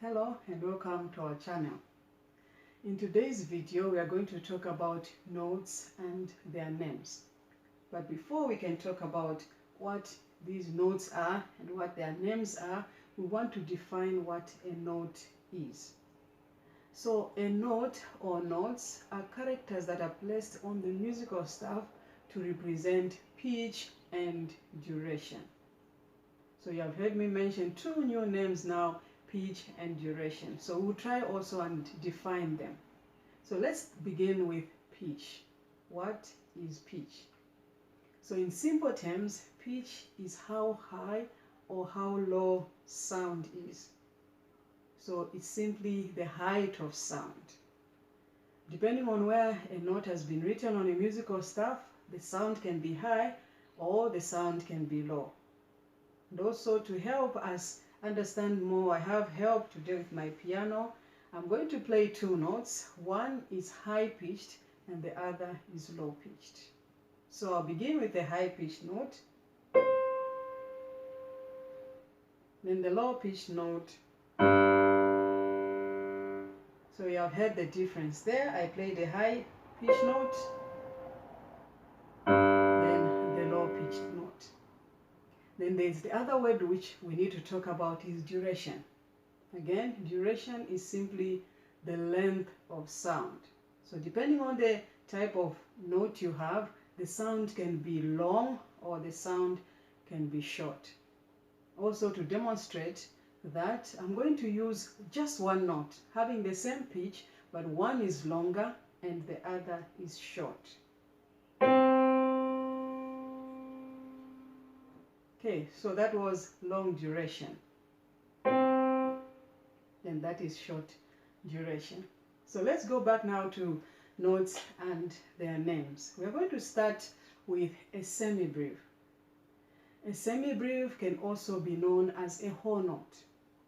Hello and welcome to our channel. In today's video we are going to talk about notes and their names. But before we can talk about what these notes are and what their names are, we want to define what a note is. So a note or notes are characters that are placed on the musical staff to represent pitch and duration. So you have heard me mention two new names now, pitch and duration. So we'll try also and define them. So let's begin with pitch. What is pitch? So in simple terms, pitch is how high or how low sound is. So it's simply the height of sound. Depending on where a note has been written on a musical staff, the sound can be high or the sound can be low. And also, to help us understand more, I have help today with my piano. I'm going to play two notes. One is high pitched and the other is low pitched. So I'll begin with the high pitched note, then the low pitched note. So you have heard the difference there. I played the high pitched note, then the low pitched note. Then there's the other word which we need to talk about is duration. Again, duration is simply the length of sound. So depending on the type of note you have, the sound can be long or the sound can be short. Also, to demonstrate that, I'm going to use just one note, having the same pitch, but one is longer and the other is short. Okay, so that was long duration. And that is short duration. So let's go back now to notes and their names. We're going to start with a semibreve. A semibreve can also be known as a whole note.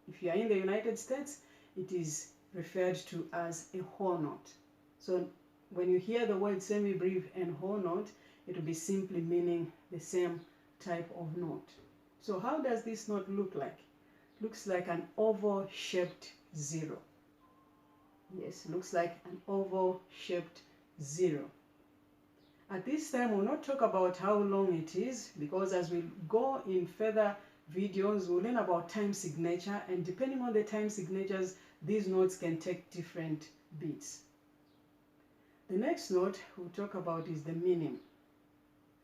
If you are in the United States, it is referred to as a whole note. So when you hear the word semibreve and whole note, it will be simply meaning the same type of note. So how does this note look like? Looks like an oval shaped zero. Yes, looks like an oval shaped zero. At this time, we'll not talk about how long it is, because as we go in further videos, we'll learn about time signature, and depending on the time signatures, these notes can take different beats. The next note we'll talk about is the minim.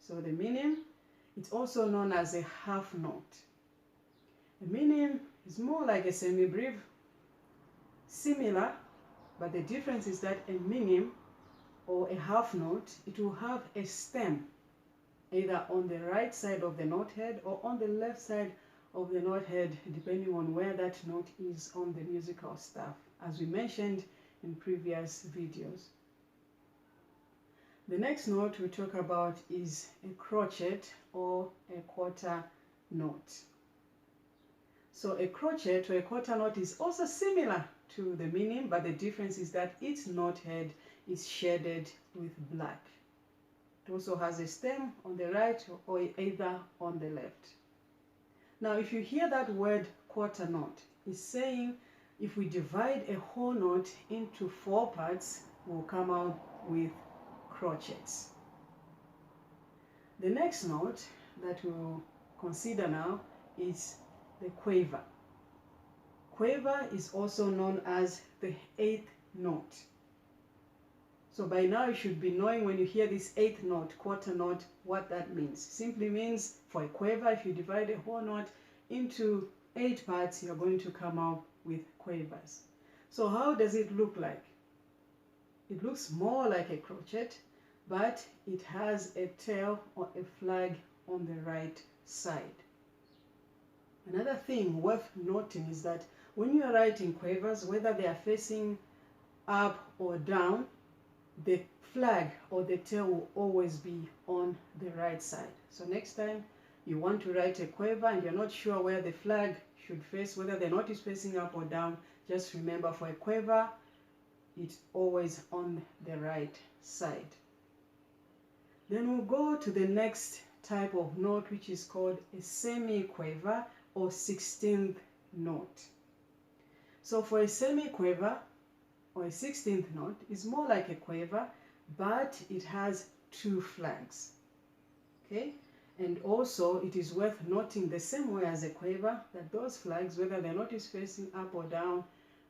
So the minim, it's also known as a half note. A minim is more like a semibreve, similar, but the difference is that a minim or a half note, it will have a stem either on the right side of the note head or on the left side of the note head, depending on where that note is on the musical staff, as we mentioned in previous videos. The next note we talk about is a crotchet or a quarter note. So a crotchet or a quarter note is also similar to the minim, but the difference is that its note head is shaded with black. It also has a stem on the right or either on the left. Now, if you hear that word quarter note, it's saying if we divide a whole note into 4 parts, we'll come out with crotchets. The next note that we'll consider now is the Cueva. Cueva is also known as the 8th note. So by now you should be knowing, when you hear this 8th note, quarter note, what that means. Simply means for a Cueva, if you divide a whole note into 8 parts, you're going to come out with Cuevas. So how does it look like? It looks more like a crochet, but it has a tail or a flag on the right side. Another thing worth noting is that when you are writing Cuevas, whether they are facing up or down, the flag or the tail will always be on the right side. So next time you want to write a Cueva and you're not sure where the flag should face, whether the note is facing up or down, just remember for a Cueva, it's always on the right side. Then we'll go to the next type of note, which is called a semi-Cueva or 16th note. So for a semi-quiver or a 16th note, it's more like a quiver, but it has 2 flags. Okay, and also it is worth noting the same way as a quiver that those flags, whether the note is facing up or down,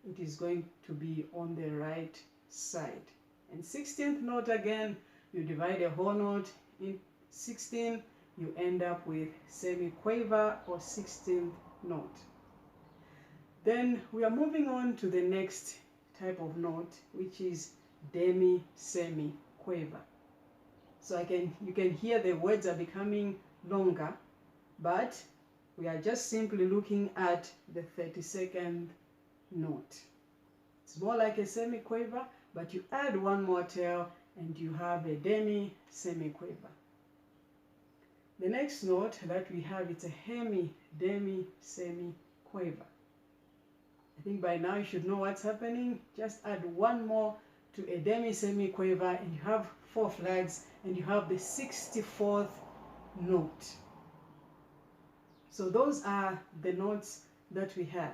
it is going to be on the right side. And 16th note, again, you divide a whole note in 16, you end up with semi-quiver or 16th note. Then we are moving on to the next type of note, which is demi semi-quiver. So you can hear the words are becoming longer, but we are just simply looking at the 32nd note. It's more like a semi-quiver, but you add one more tail and you have a demi semi-quiver. The next note that we have is a hemi demi semi-quiver. I think by now you should know what's happening. Just add one more to a demi semi-quiver and you have 4 flags and you have the 64th note. So those are the notes that we have.